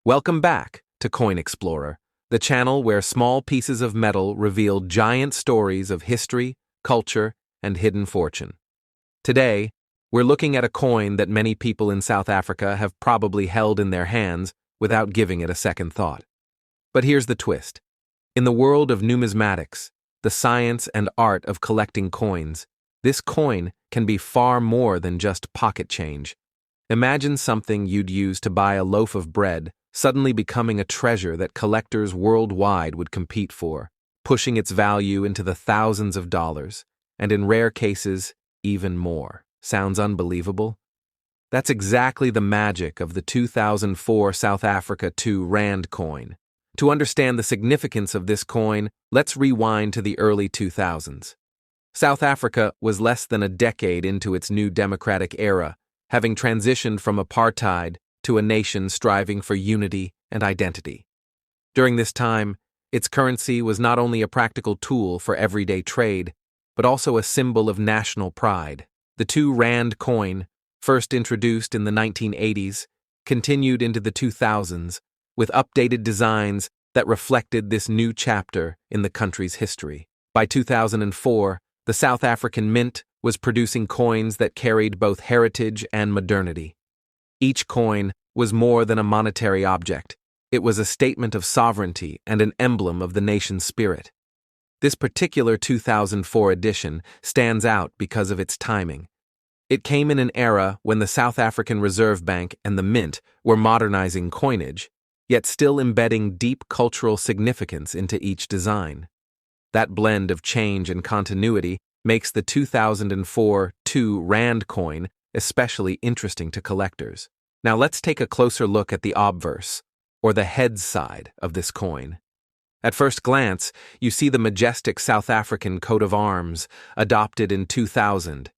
Welcome back to Coin Explorer, the channel where small pieces of metal reveal giant stories of history, culture, and hidden fortune. Today, we're looking at a coin that many people in South Africa have probably held in their hands without giving it a second thought. But here's the twist. In the world of numismatics, the science and art of collecting coins, this coin can be far more than just pocket change. Imagine something you'd use to buy a loaf of bread suddenly becoming a treasure that collectors worldwide would compete for, pushing its value into the thousands of dollars, and in rare cases, even more. Sounds unbelievable? That's exactly the magic of the 2004 South Africa 2 Rand coin. To understand the significance of this coin, let's rewind to the early 2000s. South Africa was less than a decade into its new democratic era, having transitioned from apartheid to a nation striving for unity and identity. During this time, its currency was not only a practical tool for everyday trade, but also a symbol of national pride. The 2 Rand coin, first introduced in the 1980s, continued into the 2000s with updated designs that reflected this new chapter in the country's history. By 2004, the South African Mint was producing coins that carried both heritage and modernity. Each coin was more than a monetary object. It was a statement of sovereignty and an emblem of the nation's spirit. This particular 2004 edition stands out because of its timing. It came in an era when the South African Reserve Bank and the Mint were modernizing coinage, yet still embedding deep cultural significance into each design. That blend of change and continuity makes the 2004 2 Rand coin especially interesting to collectors. Now let's take a closer look at the obverse, or the head side of this coin. At first glance, you see the majestic South African coat of arms, adopted in 2000.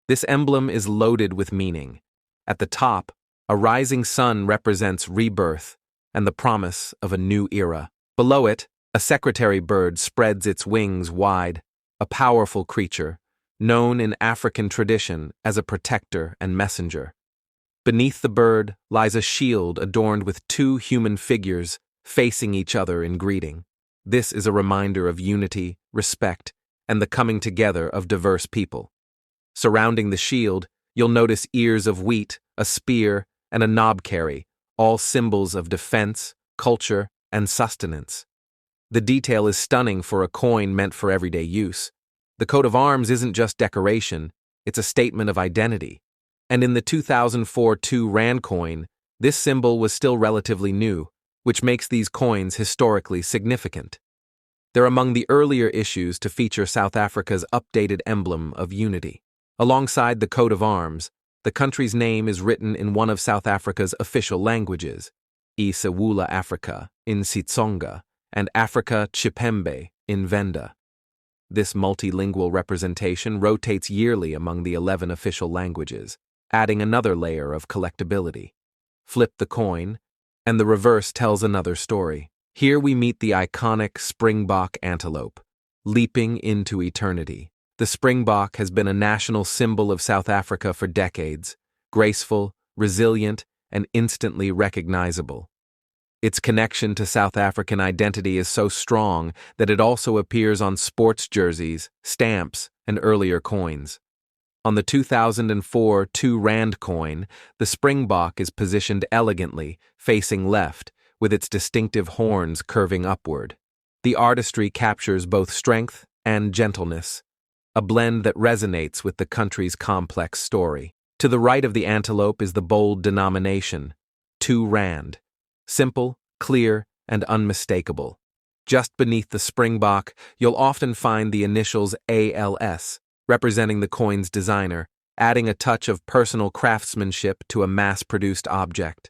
This emblem is loaded with meaning. At the top, a rising sun represents rebirth and the promise of a new era. Below it, a secretary bird spreads its wings wide, a powerful creature, known in African tradition as a protector and messenger. Beneath the bird lies a shield adorned with 2 human figures facing each other in greeting. This is a reminder of unity, respect, and the coming together of diverse people. Surrounding the shield, you'll notice ears of wheat, a spear, and a knobkerrie, all symbols of defense, culture, and sustenance. The detail is stunning for a coin meant for everyday use. The coat of arms isn't just decoration, it's a statement of identity. And in the 2004 2 Rand coin, this symbol was still relatively new, which makes these coins historically significant. They're among the earlier issues to feature South Africa's updated emblem of unity. Alongside the coat of arms, the country's name is written in one of South Africa's official languages, isiWula Africa in Xitsonga and Africa Tshipembe in Venda. This multilingual representation rotates yearly among the 11 official languages, adding another layer of collectability. Flip the coin, and the reverse tells another story. Here we meet the iconic springbok antelope, leaping into eternity. The springbok has been a national symbol of South Africa for decades, graceful, resilient, and instantly recognizable. Its connection to South African identity is so strong that it also appears on sports jerseys, stamps, and earlier coins. On the 2004 2 Rand coin, the springbok is positioned elegantly, facing left, with its distinctive horns curving upward. The artistry captures both strength and gentleness, a blend that resonates with the country's complex story. To the right of the antelope is the bold denomination, 2 Rand. Simple, clear, and unmistakable. Just beneath the springbok, you'll often find the initials ALS, representing the coin's designer, adding a touch of personal craftsmanship to a mass-produced object.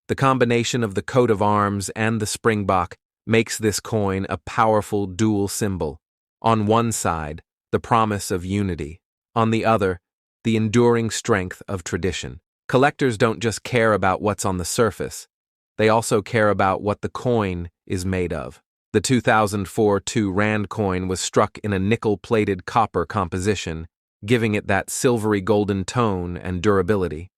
The combination of the coat of arms and the springbok makes this coin a powerful dual symbol. On one side, the promise of unity. On the other, the enduring strength of tradition. Collectors don't just care about what's on the surface. They also care about what the coin is made of. The 2004 2 Rand coin was struck in a nickel-plated copper composition, giving it that silvery golden tone and durability.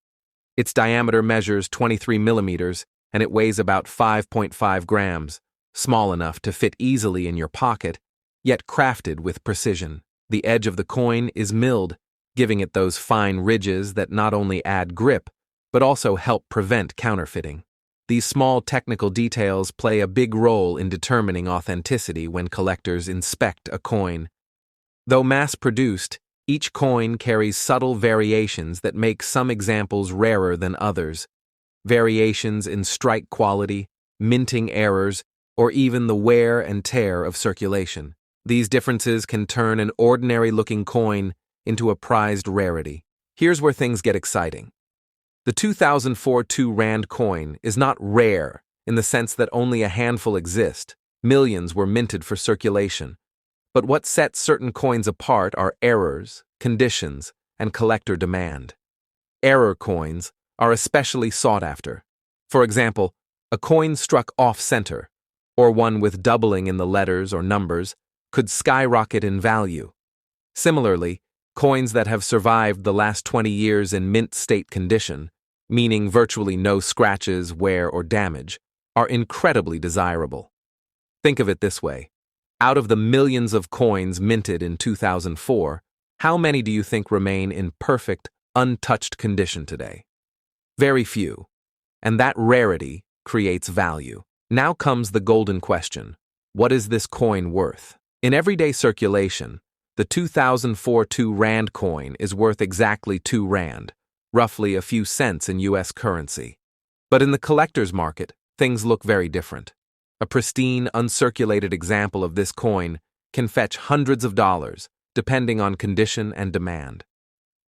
Its diameter measures 23 millimeters and it weighs about 5.5 grams, small enough to fit easily in your pocket, yet crafted with precision. The edge of the coin is milled, giving it those fine ridges that not only add grip, but also help prevent counterfeiting. These small technical details play a big role in determining authenticity when collectors inspect a coin. Though mass-produced, each coin carries subtle variations that make some examples rarer than others. Variations in strike quality, minting errors, or even the wear and tear of circulation. These differences can turn an ordinary-looking coin into a prized rarity. Here's where things get exciting. The 2004 2 Rand coin is not rare in the sense that only a handful exist. Millions were minted for circulation. But what sets certain coins apart are errors, conditions, and collector demand. Error coins are especially sought after. For example, a coin struck off-center, or one with doubling in the letters or numbers, could skyrocket in value. Similarly, coins that have survived the last 20 years in mint state condition, meaning virtually no scratches, wear, or damage, are incredibly desirable. Think of it this way. Out of the millions of coins minted in 2004, how many do you think remain in perfect, untouched condition today? Very few. And that rarity creates value. Now comes the golden question. What is this coin worth? In everyday circulation, the 2004 2 Rand coin is worth exactly 2 Rand, roughly a few cents in US currency. But in the collector's market, things look very different. A pristine, uncirculated example of this coin can fetch hundreds of dollars, depending on condition and demand.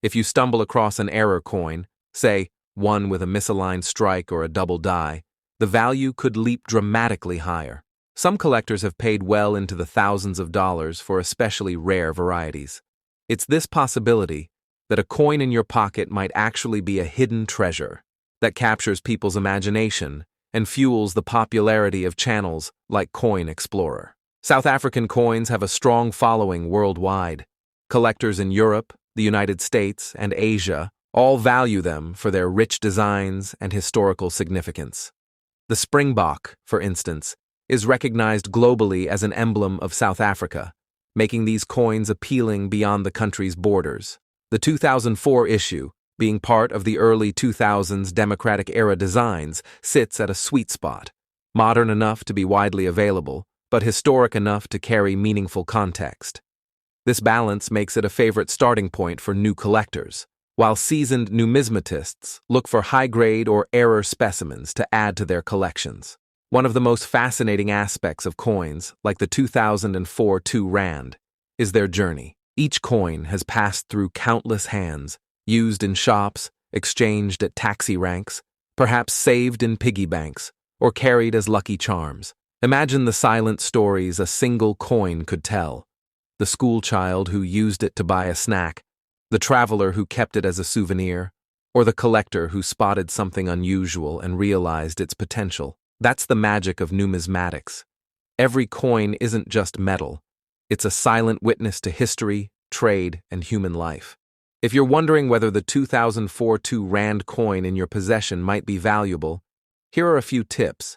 If you stumble across an error coin, say, one with a misaligned strike or a double die, the value could leap dramatically higher. Some collectors have paid well into the thousands of dollars for especially rare varieties. It's this possibility that a coin in your pocket might actually be a hidden treasure that captures people's imagination and fuels the popularity of channels like Coin Explorer. South African coins have a strong following worldwide. Collectors in Europe, the United States, and Asia all value them for their rich designs and historical significance. The springbok, for instance, is recognized globally as an emblem of South Africa, making these coins appealing beyond the country's borders. The 2004 issue, being part of the early 2000s Democratic-era designs, sits at a sweet spot, modern enough to be widely available, but historic enough to carry meaningful context. This balance makes it a favorite starting point for new collectors, while seasoned numismatists look for high-grade or error specimens to add to their collections. One of the most fascinating aspects of coins, like the 2004 2 Rand, is their journey. Each coin has passed through countless hands, used in shops, exchanged at taxi ranks, perhaps saved in piggy banks, or carried as lucky charms. Imagine the silent stories a single coin could tell. The schoolchild who used it to buy a snack, the traveler who kept it as a souvenir, or the collector who spotted something unusual and realized its potential. That's the magic of numismatics. Every coin isn't just metal. It's a silent witness to history, trade, and human life. If you're wondering whether the 2004 2 Rand coin in your possession might be valuable, here are a few tips.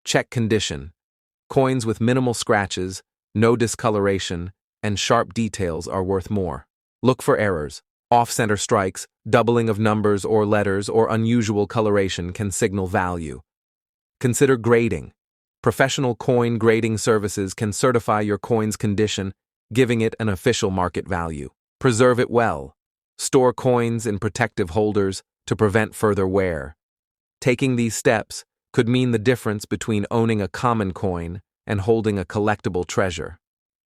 Check condition. Coins with minimal scratches, no discoloration, and sharp details are worth more. Look for errors. Off-center strikes, doubling of numbers or letters, or unusual coloration can signal value. Consider grading. Professional coin grading services can certify your coin's condition, giving it an official market value. Preserve it well. Store coins in protective holders to prevent further wear. Taking these steps could mean the difference between owning a common coin and holding a collectible treasure.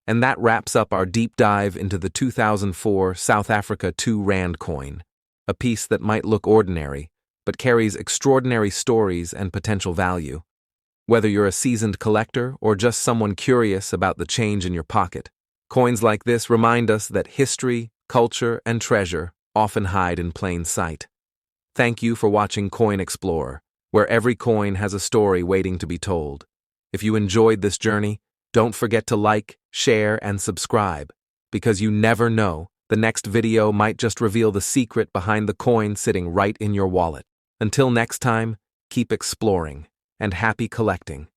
And that wraps up our deep dive into the 2004 South Africa 2 Rand coin, a piece that might look ordinary, but carries extraordinary stories and potential value. Whether you're a seasoned collector or just someone curious about the change in your pocket, coins like this remind us that history, culture, and treasure often hide in plain sight. Thank you for watching Coin Explorer, where every coin has a story waiting to be told. If you enjoyed this journey, don't forget to like, share, and subscribe, because you never know, the next video might just reveal the secret behind the coin sitting right in your wallet. Until next time, keep exploring. and happy collecting.